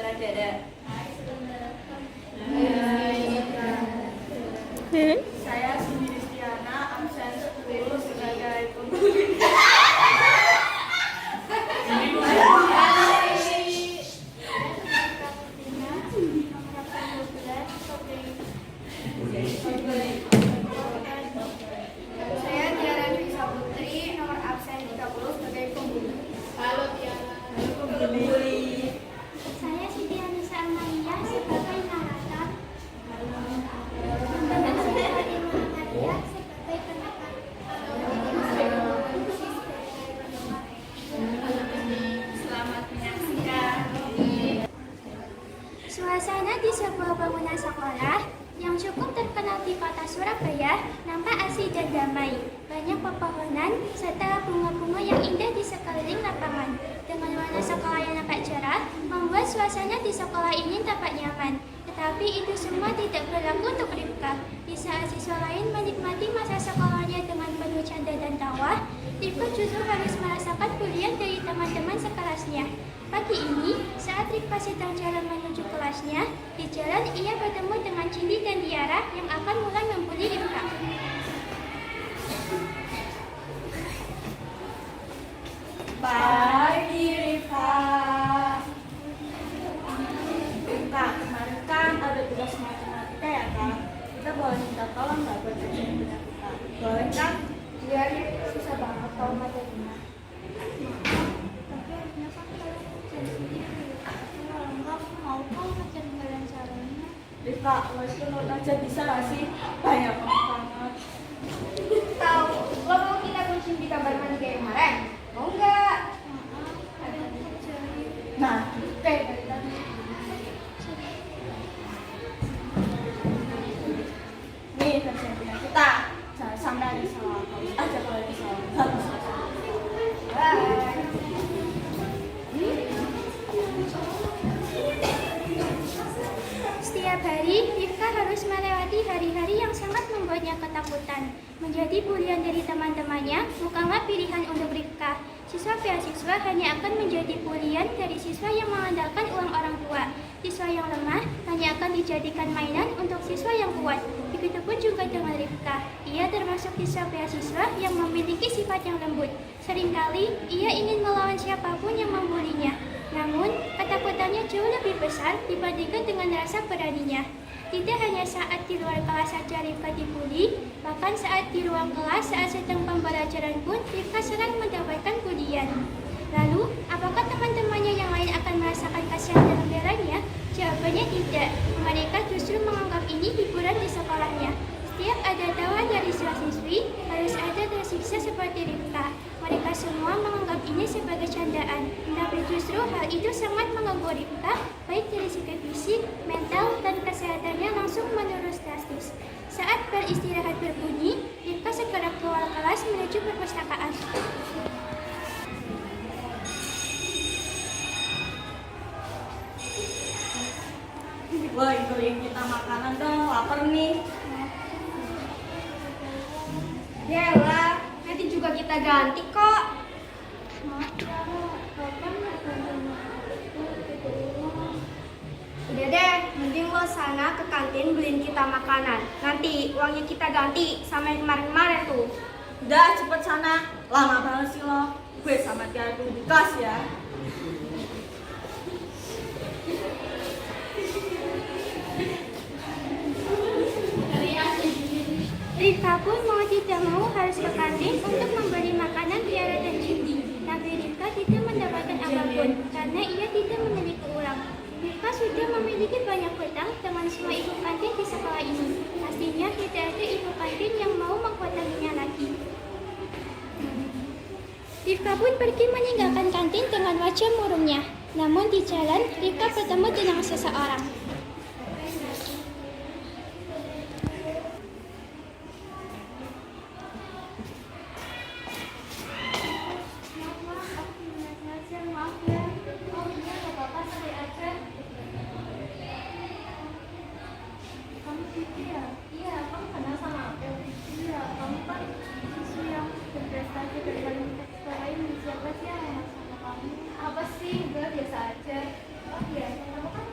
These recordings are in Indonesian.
Dada. Saya Cindy Rizkyana, absen 10 sebagai pembuli. Saya Tiara Dwi Saputri, nomor absen 30 sebagai pembuli. Halo Tiara. Halo pembuli. Saya Siti Anissa Amalia sebagai narator. Saya Fatima Maria sebagai penakar. Selamat menyaksikan. Suasana di sebuah bangunan sekolah yang cukup terkenal di kota Surabaya nampak asri dan damai. Banyak pepohonan serta bunga-bunga yang indah di sekeliling lapangan. Dengan warna sekolah yang nampak cerah, membuat suasana di sekolah ini tampak nyaman. Tetapi itu semua tidak berlaku untuk Rifka. Di saat siswa lain menikmati masa sekolahnya dengan penuh canda dan tawa, Rifka justru harus merasakan bulian dari teman-teman sekelasnya. Pagi ini, saat Rifka sedang jalan menuju kelasnya, di jalan ia bertemu dengan Cindy dan Tiara yang akan mulai membuli Rifka. Pagi Rifka. Rifka, kemarin kan ada tugas matematika ya Kak? Kita boleh minta tolong nggak buat kerjain punya kita? Boleh kan? Iya, susah banget kalau materinya. Tapi harusnya kan kalian kerjain sendiri. Kalau enggak, aku mau kok ngajarin kalian caranya. Rifka, lo nurut aja bisa nggak sih? Banyak banget. Tahu, lo mau kita kuncin di kamar mandi kayak kemarin? Mau nggak? Maaf, kalian kerjain. Nah, oke dari tadi. Nih kerjaan punya kita. Jangan sampai ada salah. Harus aja kalau ada salah. Bagus. Bye. Setiap hari, Rifka harus melewati hari-hari yang sangat membuatnya ketakutan. Menjadi bulian dari teman-temannya bukanlah pilihan untuk Rifka. Siswa beasiswa hanya akan menjadi bulian dari siswa yang mengandalkan uang orang tua. Siswa yang lemah hanya akan dijadikan mainan untuk siswa yang kuat. Begitupun juga dengan Rifka. Ia termasuk siswa beasiswa yang memiliki sifat yang lembut. Seringkali, ia ingin melawan siapapun yang membulinya. Namun, ketakutannya jauh lebih besar dibandingkan dengan rasa beraninya. Tidak hanya saat di luar kelas saja Rifka dibuli, bahkan saat di ruang kelas saat sedang pembelajaran pun Rifka sering mendapatkan bulian. Lalu, apakah teman-temannya yang lain akan merasakan kasihan dan membelanya? Jawabannya tidak. Mereka justru menganggap ini hiburan di sekolahnya. Setiap ada tawa dari siswa-siswi, harus ada tersiksa seperti Rifka. Mereka semua menganggap ini sebagai candaan. Tapi justru hal itu sangat mengganggu Rifka, baik dari segi fisik, mental, dan kesehatannya langsung menurun drastis. Saat bel istirahat berbunyi, Rifka segera keluar kelas menuju perpustakaan. Woi, beliin kita makanan dong. Lapar nih. Yalah, nanti juga kita ganti kok. Udah deh, mending lo sana ke kantin beliin kita makanan. Nanti uangnya kita ganti sama yang kemarin-kemarin tuh. Udah cepet sana. Lama banget sih lo. Gue sama Tiara dulu di kelas ya. Rifka pun mau tidak mau harus ke kantin untuk membeli makanan Tiara dan Cindy. Tapi Rifka tidak mendapatkan apapun karena ia tidak memiliki uang. Rifka sudah memiliki banyak hutang dengan semua ibu kantin di sekolah ini. Pastinya tidak ada ibu kantin yang mau menghutanginya lagi. Rifka pun pergi meninggalkan kantin dengan wajah murungnya. Namun di jalan, Rifka bertemu dengan seseorang. Apa sih? Enggak, biasa aja. Oh iya, kamu kan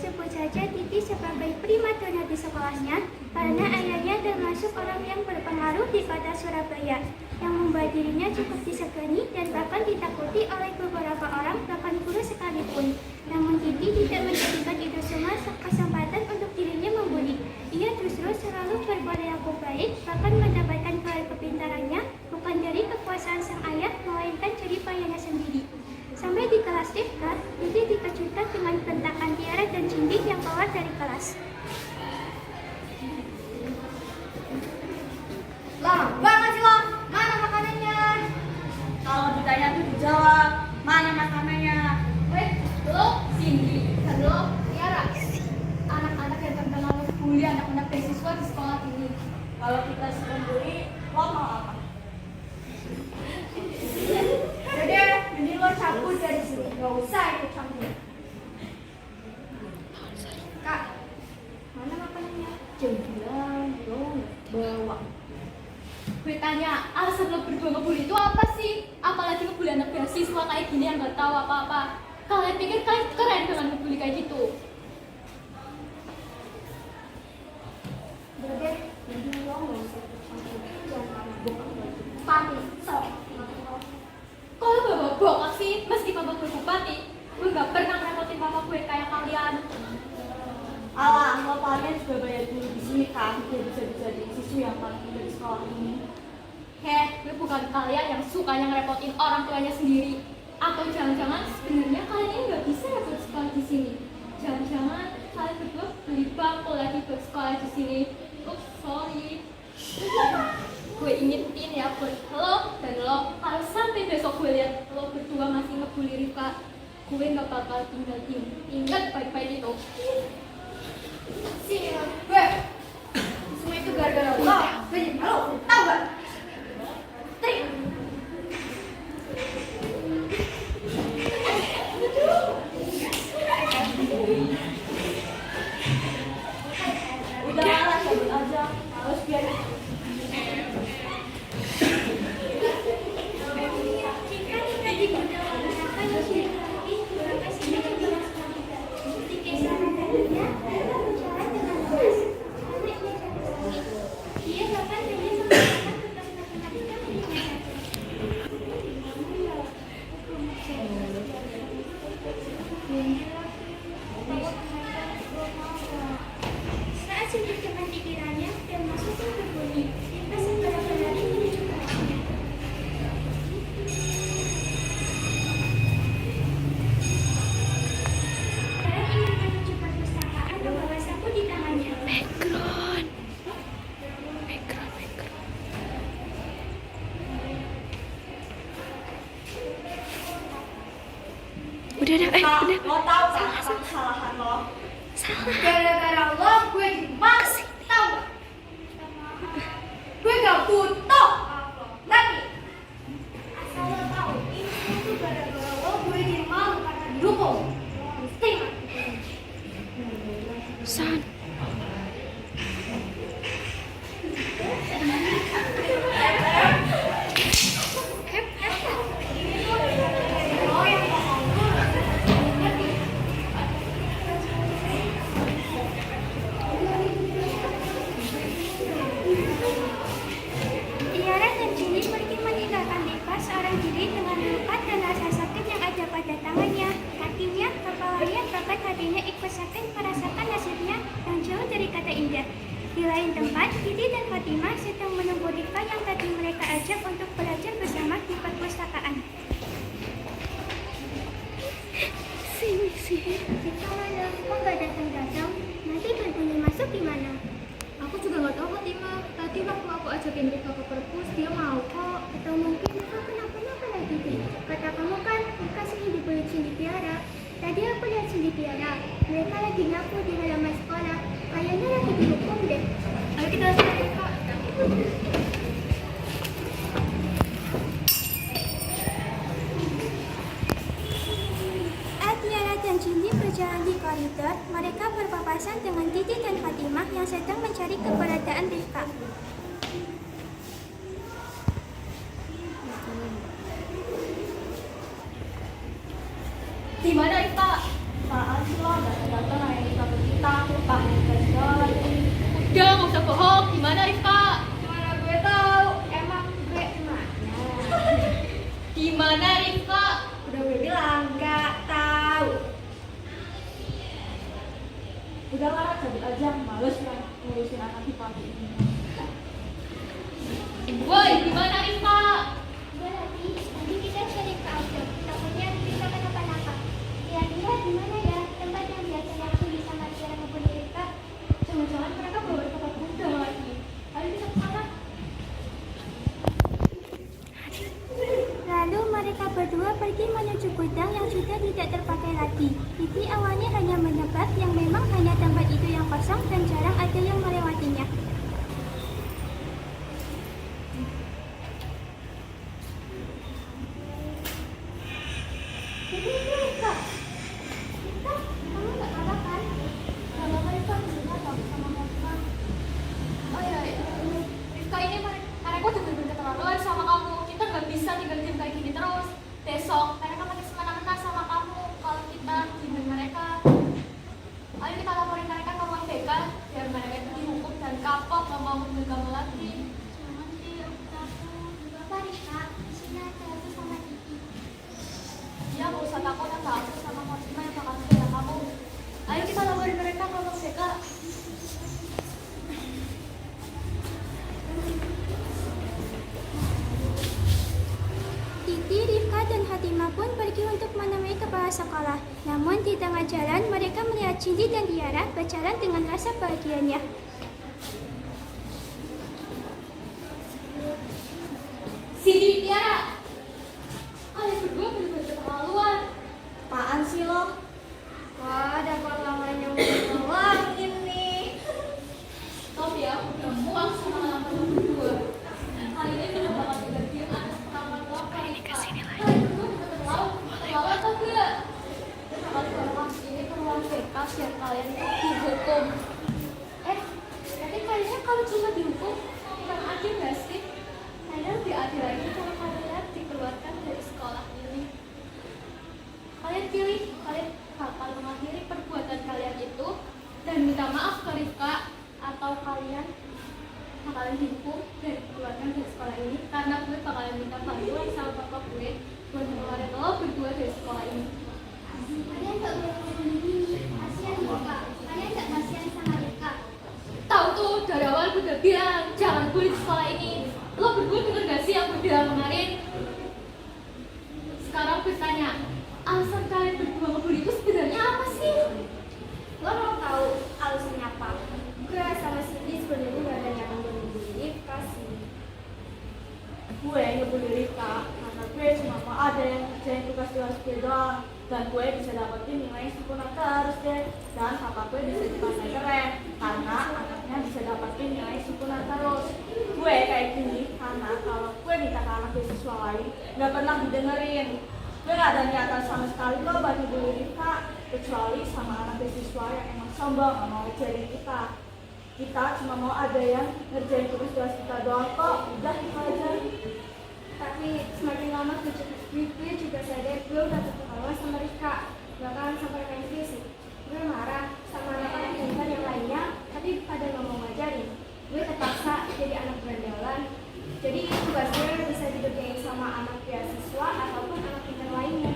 sebut saja Titi sebagai primadona di sekolahnya karena ayahnya termasuk orang yang berpengaruh di kota Surabaya yang membuat dirinya cukup disegani dan bahkan ditakuti oleh beberapa orang bahkan guru sekalipun. Namun Titi tidak menjadikan itu semua kesempatan untuk dirinya membuli. Ia justru selalu berperilaku baik, bahkan mendapatkan gelar kepintarannya bukan dari kekuasaan sang ayah, melainkan jerih payahnya sendiri. Sampai di kelas TK, Titi dikejutkan dengan bentakan Tiara dan Cindy yang keluar dari kelas. Lama banget sih lo. Mana makanannya? Kalau ditanya tuh dijawab, mana makanannya? Lo Cindy, dan lo Tiara. Anak-anak yang terkenal membuli anak-anak beasiswa di sekolah ini. Kalau kita sendiri, lo mau apa? Udah, mending lo cabut dari sini. Gak usah ikut campur. Kak, mana makanannya? Jam 9, lo bawa. Gue tanya, alasan lo berdua ngebully itu apa sih? Apalagi ngebully anak beasiswa kayak gini yang gak tahu apa-apa. Kalian pikir kalian keren dengan ngebully kayak gitu? Berdeh, jadi lo nggak usah ikut campur. Jangan mabuk. Pati, sok. Kok lo bawa bokap sih? Meski papa gue bupati, gue gak pernah ngerepotin papa gue kayak kalian. Alah, lo kalian juga bayar dulu di sini kan, biar bisa jadi siswi yang paling muda di sekolah ini. Heh, gue bukan kalian yang suka yang ngerepotin orang tuanya sendiri. Atau jangan-jangan sebenarnya kalian ini gak bisa ya buat sekolah di sini. Jangan-jangan kalian berdua beli bangku lagi buat sekolah di sini. Oops, sorry. Gue ingetin ya buat lo dan lo, kalau sampai besok gue lihat lo berdua masih ngebully Rifka, gue gak bakal tinggal diam. Ingat baik-baik itu. Sini gue. Semua itu gara-gara lo. Gue jadi malu, tau gak? Trik. Udah lah, cabut aja. Harus biar Saat Cindy teman pikirannya dan masuk ke berbunyi, Rifka segera berlari menuju ke arahnya. Tiara ingin menuju perpustakaan membawa sapu di tangannya. Udah, Kak, udah. lo tau kan apa kesalahan lo? Gara-gara lo gue dimas, tau gak? Gue gak butuh. Nanti asal lo tau, ini semua tuh gara-gara lo gue jadi malu karena didukung. Mesti mati. San. Lo yang ngomong dulu. Tiara dan Cindy pergi meninggalkan Rifka seorang diri dengan luka dan rasa sakit yang ada pada tangannya, kakinya, kepalanya, bahkan hatinya ikut sakit merasakan nasibnya yang jauh dari kata indah. Di lain tempat, Titi dan Fatimah sedang menunggu Rifka yang tadi mereka ajak untuk belajar bersama di perpustakaan. Sini. Rifka mana? Kok nggak datang-datang? Nanti bantunya masuk gimana? Aku juga gak tahu Fatimah. Tadi waktu aku ajakin Rifka ke perpus, dia mau kok. Atau mungkin Rifka kenapa-napa lagi, Titi? Kata kamu kan, Rifka sering dibully Cindy Tiara. Tadi aku lihat Cindy Tiara. Mereka lagi nyapu di halaman sekolah. Kayaknya lagi dihukum deh. Ayo kita cari Rifka. Saat Tiara dan Cindy berjalan di koridor, mereka berpapasan dengan Titi dan Fatimah yang sedang mencari keberadaan Rifka. Di mana Rifka? Apaan sih lo datang-datang kayak kita Gimana Rifka? Mana gue tahu, emang gue mana? Gimana Rifka? Udah gue bilang nggak tahu. Udah lah, cabut aja, males kan ngurusin anak di pagi ini. Woi, gimana Rifka? Gue tadi kita cari ke outdoor, takutnya kita kenapa-napa. Kira-kira di mana ya tempat yang biasanya aku bisa latihan maupun Rifka? Jangan-jangan mereka bawa tempat gudang lagi. Ayo kita ke sana. Lalu mereka berdua pergi menuju gudang yang sudah tidak terpakai lagi. Titi awalnya hanya menebak yang memang hanya tempat itu yang kosong dan jarang ada yang melewatinya. Kamu nggak apa kan? Kalau Rifka di sini atau sama Rifka? Oh iya, Rifka ini mereka udah bener-bener keterlaluan sama kamu. Kita nggak bisa tinggal diam kayak gini terus. Besok mereka makin semena-mena sama kamu. Kalau kita diemin mereka, ayo kita laporin mereka ke ruang BK biar mereka itu dihukum dan kapok nggak mau hubungi kamu lagi. Jangan sih, takut. Gak apa Rifka, di sini ada aku sama Titi. Ya nggak usah takut, ada aku sama Fatima yang bakal bela kamu. Ayo kita laporin mereka ke ruang BK. Titi, Rifka, dan Hatimah pun pergi untuk menemui kepala sekolah. Namun di tengah jalan mereka melihat Cindy dan Tiara berjalan dengan rasa bahagianya. Sini Tiara. Kalian berdua bener-bener keterlaluan. Apaan sih lo? Wah, ada pahlawan yang ngomongin nih. Stop ya, udah muak sama kalian berdua. Kali ini bener bakal diganti atas pertama lo kayak kalian berdua bener terlalu atau enggak? Kalian bawa kasus ini ke ruang BK biar kalian itu dihukum. Tapi kayaknya kalau cuma dihukum kurang adil nggak sih? Kayaknya lebih adil lagi kalau kalian dikeluarkan dari sekolah ini. Kalian pilih, kalian bakal mengakhiri perbuatan kalian itu dan minta maaf ke Rifka, atau kalian bakalan dihukum dan dikeluarkan dari sekolah ini karena gue bakalan minta bantuan sama papa gue buat ngeluarin lo berdua dari sekolah ini. Kalian gak boleh ngomong gini. Kasian Rifka. Kalian gak kasian sama Rifka. Tahu tuh dari awal gue udah bilang jangan bully di sekolah ini. Lo berdua denger gak sih yang gue bilang kemarin? Sekarang gue tanya, alasan kalian berdua ngebully itu sebenarnya apa sih? Lo mau tahu alasannya apa? Gue sama Cindy sebenarnya gak ada niatan buat ngebully Rifka sih. Gue ngebully Rifka karena gue cuma mau ada yang kerjain tugas kelas gue doang, dan gue bisa dapetin nilai sempurna terus deh, dan papa gue bisa dipasang keren karena anaknya bisa dapetin nilai sempurna terus. Gue kayak gini karena kalau gue minta ke anak beasiswa lain nggak pernah didengerin. Gue gak ada niatan sama sekali kok buat ngebully Rifka, kecuali sama anak beasiswa yang emang sombong gak mau ngajarin kita. Kita cuma mau ada yang ngerjain tugas kita doang kok, udah itu aja. Tapi semakin lama gue juga sadar gue udah keterlaluan sama Rifka. Bahkan sampai main fisik. Gue marah sama anak-anak pintar yang lainnya, tapi pada gak mau ngajarin. Gue terpaksa jadi anak berandalan. Jadi tugas gue bisa dikerjain sama anak beasiswa ataupun anak pintar lainnya.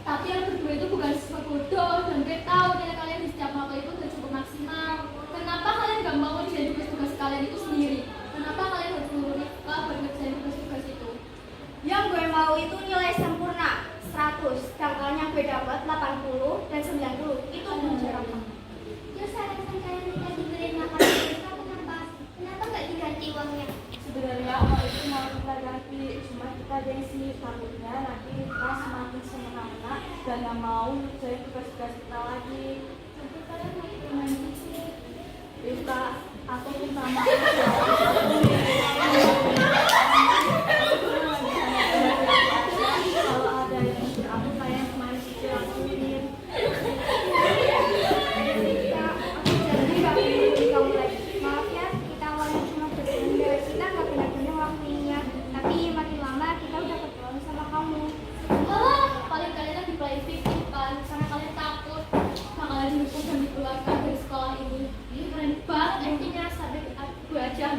Tapi yang berdua itu bukan siswa bodoh dan gue tahu nilai kalian di setiap waktu itu udah cukup maksimal. Kenapa kalian gak mau ngerjain tugas-tugas kalian itu sendiri? Kenapa kalian harus nyuruh Rifka buat ngerjain tugas-tugas itu? Yang gue mau itu nilai sempurna 100, sedangkan yang gue dapat 80 dan 90. Itu jarak. Terus alasan kalian tidak dibeliin makanan Rifka kenapa? Kenapa nggak diganti uangnya? Sebenarnya uang itu mau kita ganti, cuma kita gengsi, takutnya nanti kita semakin semena-mena dan gak mau ngerjain tugas-tugas kita lagi. Tapi kalian mau gimana sih? Rifka, aku minta maaf ya. Kalau ada yang mikir aku kayak kemarin sih lakuin. Rifka, aku janji gak akan ngikutin kamu lagi. Maaf ya, kita awalnya cuma bercanda, kita gak benar-benar ngelakuinnya. Tapi makin lama kita udah ketemu sama kamu. Oh, paling kalian lagi play victim kan karena kalian takut bakalan dihukum dan dikeluarkan dari sekolah ini. Ini keren banget actingnya, sampai gue aja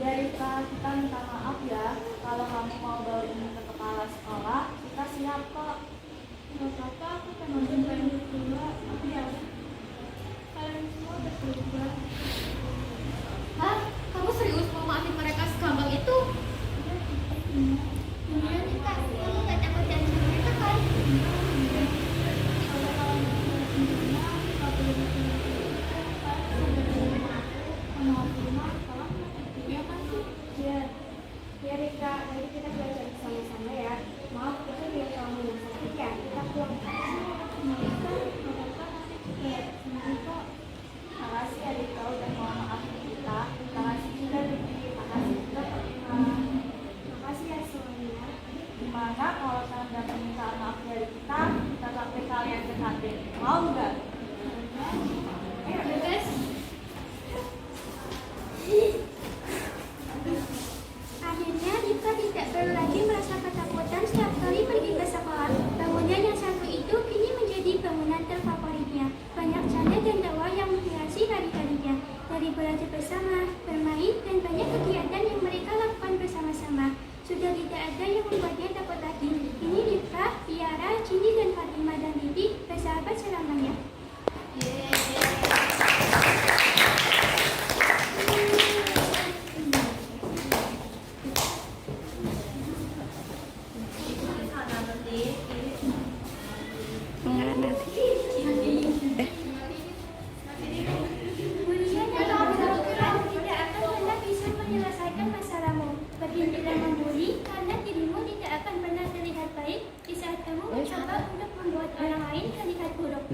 Ya Rika, kita minta maaf ya kalau kamu mau bawa ini ke kepala sekolah, kita siap kok. Nggak apa-apa, aku pengen pengen juga. Tapi ya udah. Kalian semua udah berubah. Hah? Kamu serius mau maafin mereka segampang itu? Beneran nih kak, kamu gak takut dan sama mereka kan? Kalau kalian berdua sendirinya, nggak perlu kalian sadar diri aku. Maafin salah ya kan sih? Ya, ya Rika, nanti kita belajar sama-sama ya. Maaf, kita lihat kamu yang sakit ya, kita pulang. Makasih ya Rika udah mau maafin kita. Makasih juga Riki, makasih juga Fatima. Makasih ya semuanya. Gimana kalau tanda permintaan maaf dari kita sampai kalian ke kantin? Mau nggak? Ayo Udah guys. Akhirnya Rika tidak perlu lagi merasa ketakutan setiap kali pergi ke sekolah. Bangunan yang satu itu kini menjadi bangunan terfavoritnya. Banyak canda dan tawa yang menghiasi hari-harinya. Dari belajar bersama, bermain, dan banyak kegiatan yang mereka lakukan bersama-sama. Sudah tidak ada yang membuatnya takut lagi. Kini Rika, Tiara, Cindy, dan Fatima dan Bibi bersahabat selamanya. Bulian dan ketakutan tidak akan pernah bisa menyelesaikan masalahmu. Berhentilah membuli karena dirimu tidak akan pernah terlihat baik di saat kamu mencoba untuk membuat orang lain terlihat buruk.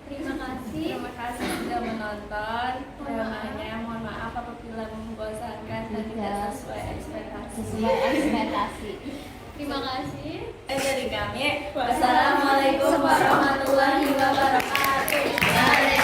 Terima kasih. Terima kasih sudah menonton dramanya. Mohon maaf apabila membosankan dan tidak sesuai ekspektasi. Terima kasih. Dari kami, wassalamualaikum warahmatullahi wabarakatuh.